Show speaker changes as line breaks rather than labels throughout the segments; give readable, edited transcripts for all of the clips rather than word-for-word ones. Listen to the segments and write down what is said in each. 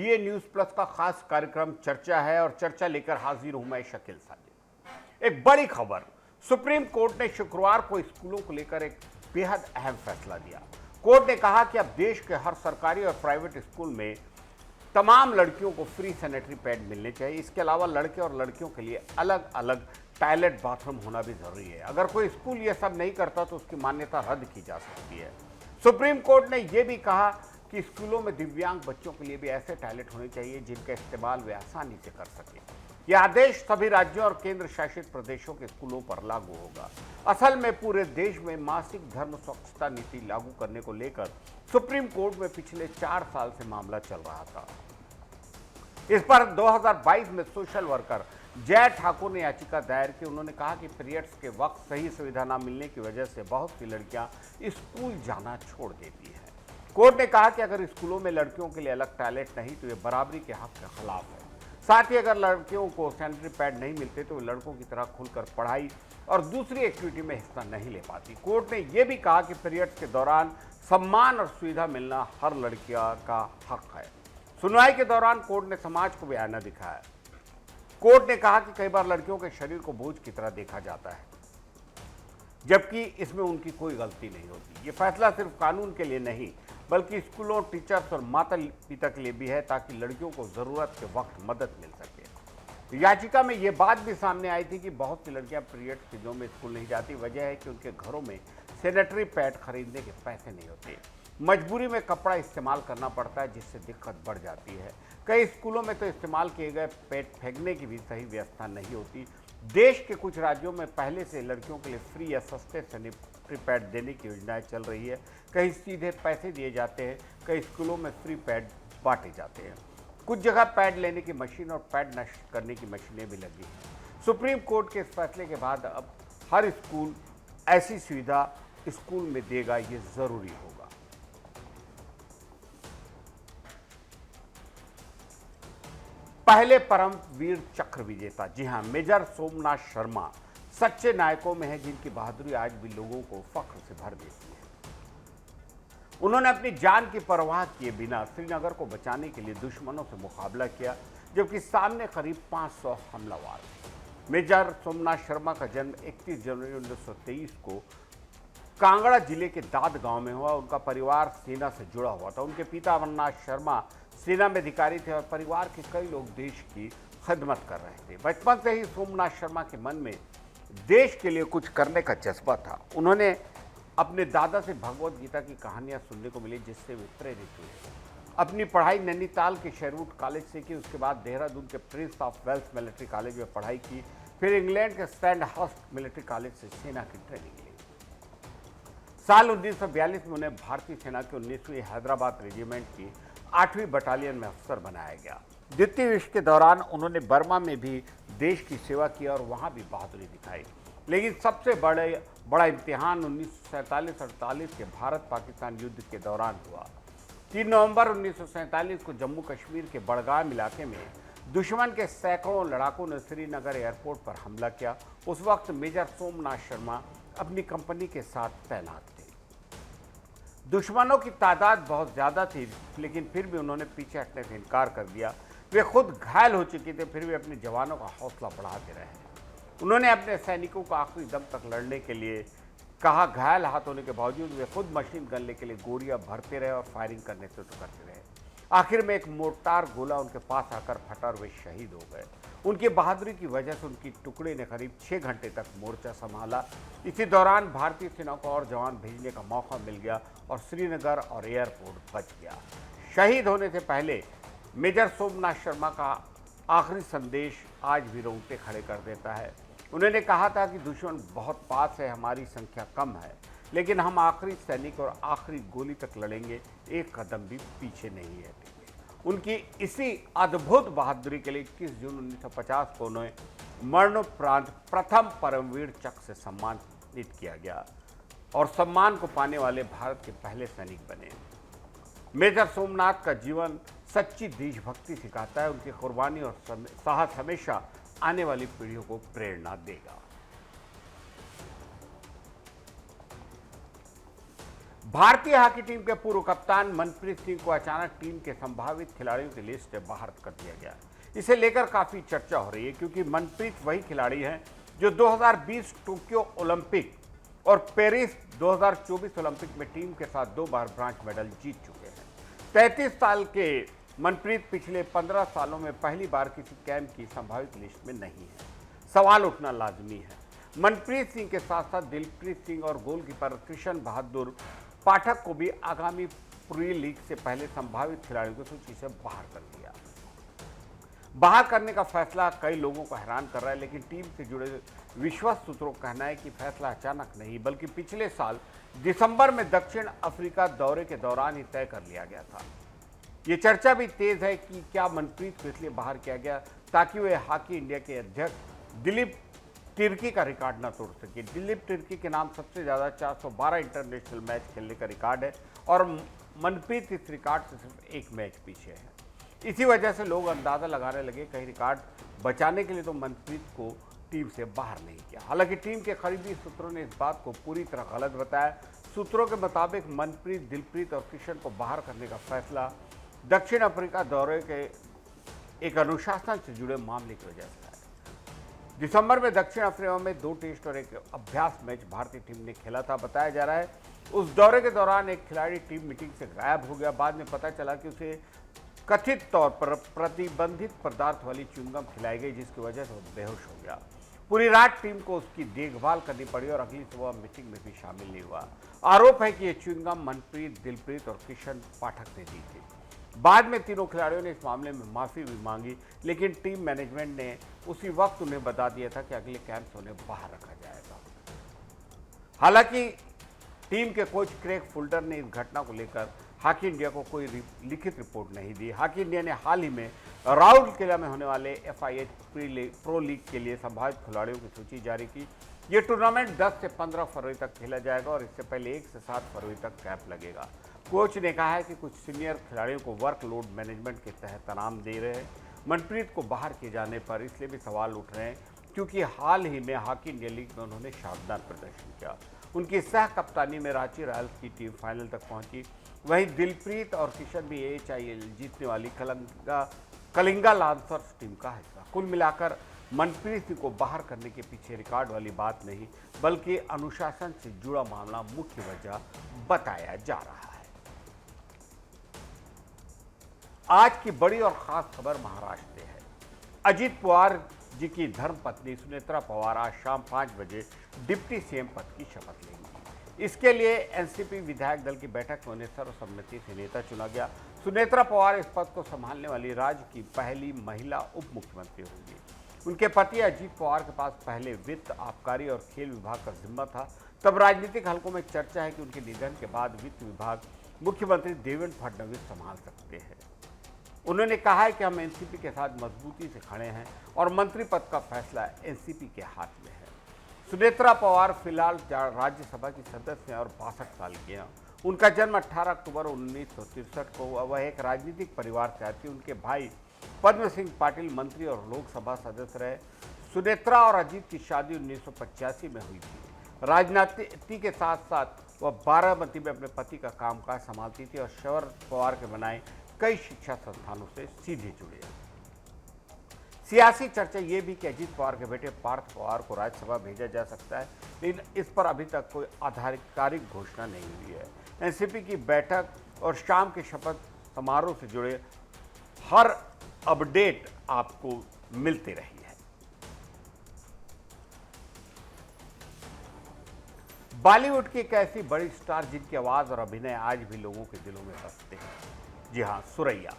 DA news plus का खास कार्यक्रम चर्चा है और चर्चा लेकर हाजिर हूं मैं शकील साजिद। एक बड़ी खबर, सुप्रीम कोर्ट ने शुक्रवार को स्कूलों को लेकर एक बेहद अहम फैसला दिया। कोर्ट ने कहा कि अब देश के हर सरकारी और प्राइवेट स्कूल में तमाम लड़कियों को फ्री सैनिटरी पैड मिलने चाहिए। इसके अलावा लड़के और लड़कियों के लिए अलग अलग टॉयलेट बाथरूम होना भी जरूरी है। अगर कोई स्कूल यह सब नहीं करता तो उसकी मान्यता रद्द की जा सकती है। सुप्रीम कोर्ट ने यह भी कहा कि स्कूलों में दिव्यांग बच्चों के लिए भी ऐसे टॉयलेट होने चाहिए जिनका इस्तेमाल वे आसानी से कर सकें। यह आदेश सभी राज्यों और केंद्र शासित प्रदेशों के स्कूलों पर लागू होगा। असल में पूरे देश में मासिक धर्म स्वच्छता नीति लागू करने को लेकर सुप्रीम कोर्ट में पिछले 4 साल से मामला चल रहा था। इस पर 2022 में सोशल वर्कर जय ठाकुर ने याचिका दायर की। उन्होंने कहा कि पीरियड्स के वक्त सही सुविधा न मिलने की वजह से बहुत सी लड़कियां स्कूल जाना छोड़ देती हैं। कोर्ट ने कहा कि अगर स्कूलों में लड़कियों के लिए अलग टॉयलेट नहीं तो ये बराबरी के हक के खिलाफ है। साथ ही अगर लड़कियों को सैनिटरी पैड नहीं मिलते तो वे लड़कों की तरह खुलकर पढ़ाई और दूसरी एक्टिविटी में हिस्सा नहीं ले पाती। कोर्ट ने यह भी कहा कि पीरियड्स के दौरान सम्मान और सुविधा मिलना हर लड़कियों का हक है। सुनवाई के दौरान कोर्ट ने समाज को भी आईना दिखाया। कोर्ट ने कहा कि कई बार लड़कियों के शरीर को बोझ की तरह देखा जाता है, जबकि इसमें उनकी कोई गलती नहीं होती। ये फैसला सिर्फ कानून के लिए नहीं बल्कि स्कूलों, टीचर्स और माता पिता के लिए भी है ताकि लड़कियों को जरूरत के वक्त मदद मिल सके। याचिका में ये बात भी सामने आई थी कि बहुत सी लड़कियां पीरियड्स के दिनों में स्कूल नहीं जाती। वजह है कि उनके घरों में सैनिटरी पैड खरीदने के पैसे नहीं होते। मजबूरी में कपड़ा इस्तेमाल करना पड़ता है जिससे दिक्कत बढ़ जाती है। कई स्कूलों में तो इस्तेमाल किए गए पैड फेंकने की भी सही व्यवस्था नहीं होती। देश के कुछ राज्यों में पहले से लड़कियों के लिए फ्री या सस्ते सैनिटरी पैड देने की योजनाएं चल रही है। कहीं सीधे पैसे दिए जाते हैं, कई स्कूलों में फ्री पैड बांटे जाते हैं। कुछ जगह पैड लेने की मशीन और पैड नष्ट करने की मशीनें भी लगी हैं। सुप्रीम कोर्ट के इस फैसले के बाद अब हर स्कूल ऐसी सुविधा स्कूल में देगा, ये जरूरी होगा। पहले परमवीर चक्र विजेता, जी हां, मेजर सोमनाथ शर्मा सच्चे नायकों में है जिनकी बहादुरी आज भी लोगों को फख्र से भर देती है। उन्होंने अपनी जान की परवाह किए बिना श्रीनगर को बचाने के लिए दुश्मनों से मुकाबला किया, जबकि सामने करीब 500 हमलावर थे। मेजर सोमनाथ शर्मा का जन्म 31 जनवरी 1923 को कांगड़ा जिले के दाद गांव में हुआ। उनका परिवार सेना से जुड़ा हुआ था। उनके पिता अमरनाथ शर्मा सेना में अधिकारी थे और परिवार के कई लोग देश की खिदमत कर रहे थे। बचपन से ही सोमनाथ शर्मा के मन में देश के लिए कुछ करने का जज्बा था। उन्होंने अपने दादा से भगवत गीता की कहानियां सुनने को मिली जिससे वे प्रेरित हुए। अपनी पढ़ाई नैनीताल के शेरवुड कॉलेज से की। उसके बाद देहरादून के Prince of Wales Military College में पढ़ाई की। फिर इंग्लैंड के सैंडहर्स्ट मिलिट्री कॉलेज से सेना की ट्रेनिंग ली। साल 1942 में उन्हें भारतीय सेना के 19वीं हैदराबाद रेजिमेंट की 8वीं बटालियन में अफसर बनाया गया। द्वितीय विश्व के दौरान उन्होंने बर्मा में भी देश की सेवा की और वहां भी बहादुरी दिखाई। लेकिन सबसे बड़ा इम्तिहान 1947-48 के भारत पाकिस्तान युद्ध के दौरान हुआ। 3 नवंबर 1947 को जम्मू कश्मीर के बड़गाम इलाके में दुश्मन के सैकड़ों लड़ाकों ने श्रीनगर एयरपोर्ट पर हमला किया। उस वक्त मेजर सोमनाथ शर्मा अपनी कंपनी के साथ तैनात थे। दुश्मनों की तादाद बहुत ज़्यादा थी, लेकिन फिर भी उन्होंने पीछे हटने से इनकार कर दिया। वे खुद घायल हो चुके थे, फिर भी अपने जवानों का हौसला बढ़ाते रहे। उन्होंने अपने सैनिकों को आखिरी दम तक लड़ने के लिए कहा। घायल हाथ होने के बावजूद वे खुद मशीन गन लेके लिए गोलियां भरते रहे और फायरिंग करने से तो करते रहे। आखिर में एक मोर्टार गोला उनके पास आकर फटा और वे शहीद हो गए। उनकी बहादुरी की वजह से उनकी टुकड़े ने करीब 6 घंटे तक मोर्चा संभाला। इसी दौरान भारतीय सेना को और जवान भेजने का मौका मिल गया और श्रीनगर और एयरपोर्ट बच गया। शहीद होने से पहले मेजर सोमनाथ शर्मा का आखिरी संदेश आज भी रोंगटे खड़े कर देता है। उन्होंने कहा था कि दुश्मन बहुत पास है, हमारी संख्या कम है, लेकिन हम आखिरी सैनिक और आखिरी गोली तक लड़ेंगे, एक कदम भी पीछे नहीं हटेंगे। उनकी इसी अद्भुत बहादुरी के लिए 21 जून 1950 को उन्हें मरणोपरांत प्रथम परमवीर चक्र से सम्मानित किया गया और सम्मान को पाने वाले भारत के पहले सैनिक बने। मेजर सोमनाथ का जीवन सच्ची देशभक्ति सिखाता है। उनकी कुर्बानी और साहस हमेशा आने वाली पीढ़ियों को प्रेरणा देगा। भारतीय हॉकी टीम के पूर्व कप्तान मनप्रीत सिंह को अचानक टीम के संभावित खिलाड़ियों की लिस्ट से बाहर कर दिया गया। इसे लेकर काफी चर्चा हो रही है क्योंकि मनप्रीत वही खिलाड़ी हैं जो 2020 टोक्यो ओलंपिक और पेरिस 2024 ओलंपिक में टीम के साथ 2 बार ब्रॉन्ज मेडल जीत चुके हैं। 33 साल के मनप्रीत पिछले 15 सालों में पहली बार किसी कैंप की संभावित लिस्ट में नहीं है। सवाल उठना लाजमी है। मनप्रीत सिंह के साथ साथ दिलप्रीत सिंह और गोलकीपर कृष्ण बहादुर पाठक को भी आगामी प्री लीग से पहले संभावित खिलाड़ियों की सूची से बाहर कर दिया। बाहर करने का फैसला कई लोगों को हैरान कर रहा है, लेकिन टीम से जुड़े विश्वस्त सूत्रों का कहना है कि फैसला अचानक नहीं बल्कि पिछले साल दिसंबर में दक्षिण अफ्रीका दौरे के दौरान ही तय कर लिया गया था। ये चर्चा भी तेज है कि क्या मनप्रीत को इसलिए बाहर किया गया ताकि वे हॉकी इंडिया के अध्यक्ष दिलीप तिर्की का रिकॉर्ड न तोड़ सके। दिलीप तिर्की के नाम सबसे ज़्यादा 412 इंटरनेशनल मैच खेलने का रिकॉर्ड है और मनप्रीत इस रिकॉर्ड से सिर्फ एक मैच पीछे है। इसी वजह से लोग अंदाज़ा लगाने लगे कहीं रिकॉर्ड बचाने के लिए तो मनप्रीत को टीम से बाहर नहीं किया। हालांकि टीम के करीबी सूत्रों ने इस बात को पूरी तरह गलत बताया। सूत्रों के मुताबिक मनप्रीत, दिलप्रीत और किशन को बाहर करने का फैसला दक्षिण अफ्रीका दौरे के एक अनुशासन से जुड़े मामले की वजह से है। दिसंबर में दक्षिण अफ्रीका में 2 टेस्ट और एक अभ्यास मैच भारतीय टीम ने खेला था। बताया जा रहा है उस दौरे के दौरान एक खिलाड़ी टीम मीटिंग से गायब हो गया। बाद में पता चला कि उसे कथित तौर पर प्रतिबंधित पदार्थ वाली च्युइंगम खिलाई गई, जिसकी वजह से वो बेहोश हो गया। पूरी रात टीम को उसकी देखभाल करनी पड़ी और अगली सुबह मीटिंग में भी शामिल नहीं हुआ। आरोप है कि ये च्युइंगम मनप्रीत, दिलप्रीत और किशन पाठक ने दी थी। बाद में तीनों खिलाड़ियों ने इस मामले में माफी भी मांगी, लेकिन टीम मैनेजमेंट ने उसी वक्त उन्हें बता दिया था कि अगले कैंप से उन्हें बाहर रखा जाएगा। हालांकि टीम के कोच क्रेग फुल्टर ने इस घटना को लेकर हॉकी इंडिया को कोई लिखित रिपोर्ट नहीं दी। हॉकी इंडिया ने हाल ही में राउरकेला में होने वाले FIH प्रो लीग के लिए संभावित खिलाड़ियों की सूची जारी की। ये टूर्नामेंट 10 से 15 फरवरी तक खेला जाएगा और इससे पहले 1 से 7 फरवरी तक कैंप लगेगा। कोच ने कहा है कि कुछ सीनियर खिलाड़ियों को वर्कलोड मैनेजमेंट के तहत तनाव दे रहे हैं। मनप्रीत को बाहर किए जाने पर इसलिए भी सवाल उठ रहे हैं क्योंकि हाल ही में हॉकी इंडिया लीग में उन्होंने शानदार प्रदर्शन किया। उनकी सह कप्तानी में रांची रॉयल्स की टीम फाइनल तक पहुंची। वहीं दिलप्रीत और किशन भी AHIL जीतने वाली कलिंगा लांसर्स टीम का हिस्सा। कुल मिलाकर मनप्रीत सिंह को बाहर करने के पीछे रिकॉर्ड वाली बात नहीं बल्कि अनुशासन से जुड़ा मामला मुख्य वजह बताया जा रहा है। आज की बड़ी और खास खबर महाराष्ट्र से है। अजित पवार जी की धर्मपत्नी सुनेत्रा पवार आज शाम 5 बजे डिप्टी CM पद की शपथ लेंगी। इसके लिए NCP विधायक दल की बैठक में उन्हें सर्वसम्मति से नेता चुना गया। सुनेत्रा पवार इस पद को संभालने वाली राज्य की पहली महिला उप मुख्यमंत्री होंगी। उनके पति अजित पवार के पास पहले वित्त, आबकारी और खेल विभाग का जिम्मा था। तब राजनीतिक हलकों में चर्चा है कि उनके निधन के बाद वित्त विभाग मुख्यमंत्री देवेंद्र फडणवीस संभाल सकते हैं। उन्होंने कहा है कि हम NCP के साथ मजबूती से खड़े हैं और मंत्री पद का फैसला NCP के हाथ में है। सुनेत्रा पवार फिलहाल राज्यसभा की सदस्य हैं और 62 साल की हैं। उनका जन्म 18 अक्टूबर 1963 को हुआ। वह एक राजनीतिक परिवार से आती। उनके भाई पद्म सिंह पाटिल मंत्री और लोकसभा सदस्य रहे। सुनेत्रा और अजीत की शादी 1985 में हुई थी। राजनीति के साथ साथ वह बारामती में अपने पति का कामकाज संभालती थी और शरद पवार के बनाए कई शिक्षा संस्थानों से सीधे जुड़े। सियासी चर्चा ये भी कि अजीत पवार के बेटे पार्थ पवार को राज्यसभा भेजा जा सकता है, लेकिन इस पर अभी तक कोई आधिकारिक घोषणा नहीं हुई है। NCP की बैठक और शाम के शपथ समारोह से जुड़े हर अपडेट आपको मिलती रही है। बॉलीवुड की एक ऐसी बड़ी स्टार जिनकी आवाज और अभिनय आज भी लोगों के दिलों में बसते हैं। जी हाँ, सुरैया।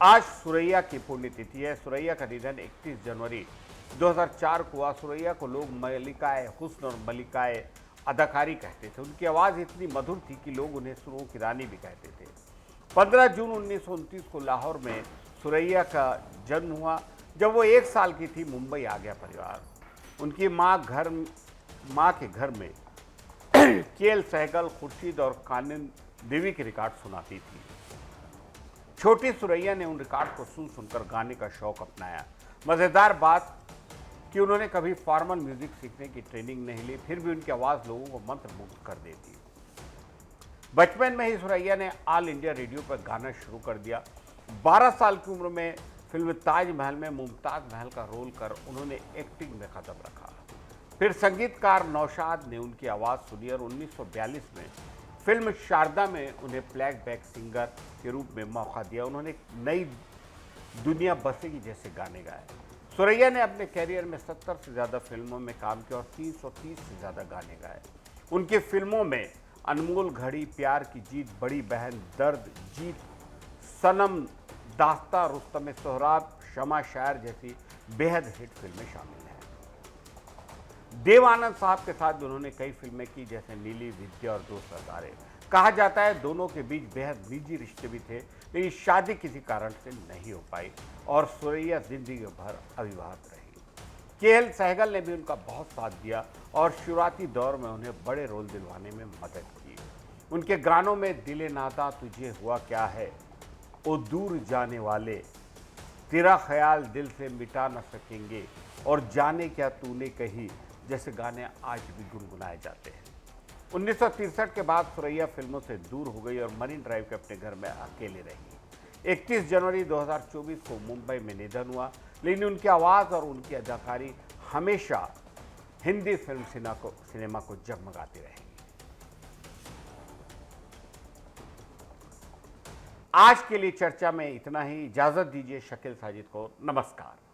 आज सुरैया की पुण्यतिथि है। सुरैया का निधन 31 जनवरी 2004 को हुआ। सुरैया को लोग मलिकाए हुस्न और मलिकाए अदाकारी कहते थे। उनकी आवाज़ इतनी मधुर थी कि लोग उन्हें सुरों की रानी भी कहते थे। 15 जून 1929 को लाहौर में सुरैया का जन्म हुआ। जब वो 1 साल की थी, मुंबई आ गया परिवार। उनकी माँ के घर में केएल सहगल, खुर्शीद और कानन देवी के रिकॉर्ड सुनाती थी। छोटी सुरैया ने उन रिकॉर्ड को सुनकर गाने का शौक अपनाया। मज़ेदार बात कि उन्होंने कभी फॉर्मल म्यूजिक सीखने की ट्रेनिंग नहीं ली, फिर भी उनकी आवाज़ लोगों को मंत्रमुग्ध कर देती। बचपन में ही सुरैया ने ऑल इंडिया रेडियो पर गाना शुरू कर दिया। 12 साल की उम्र में फिल्म ताजमहल में मुमताज महल का रोल कर उन्होंने एक्टिंग में कदम रखा। फिर संगीतकार नौशाद ने उनकी आवाज़ सुनी और 1942 में फिल्म शारदा में उन्हें प्लेबैक सिंगर के रूप में मौका दिया। उन्होंने नई दुनिया बसेगी जैसे गाने गाए। सुरैया ने अपने कैरियर में 70 से ज़्यादा फिल्मों में काम किया और 330 से ज़्यादा गाने गाए। उनकी फिल्मों में अनमोल घड़ी, प्यार की जीत, बड़ी बहन, दर्द, जीत, सनम, दास्ता, रुस्तम सोहराब, शमा शायर जैसी बेहद हिट फिल्में शामिल हैं। देव आनंद साहब के साथ भी उन्होंने कई फिल्में की, जैसे नीली, विद्या और दोस्त हजारे। कहा जाता है दोनों के बीच बेहद निजी रिश्ते भी थे, लेकिन शादी किसी कारण से नहीं हो पाई और सुरैया जिंदगी भर अविवाहित रही। केएल सहगल ने भी उनका बहुत साथ दिया और शुरुआती दौर में उन्हें बड़े रोल दिलवाने में मदद की। उनके गानों में दिले नाता, तुझे हुआ क्या है, ओ दूर जाने वाले, तेरा ख्याल दिल से मिटा न सकेंगे और जाने क्या तूने कही जैसे गाने आज भी गुनगुनाए जाते हैं। 1963 के बाद सुरैया फिल्मों से दूर हो गई और मरीन ड्राइव के अपने घर में अकेले रही। 31 जनवरी 2024 को मुंबई में निधन हुआ, लेकिन उनकी आवाज़ और उनकी अदाकारी हमेशा हिंदी फिल्म सिनेमा को जगमगाती रहेगी। आज के लिए चर्चा में इतना ही। इजाजत दीजिए शकील साजिद को। नमस्कार।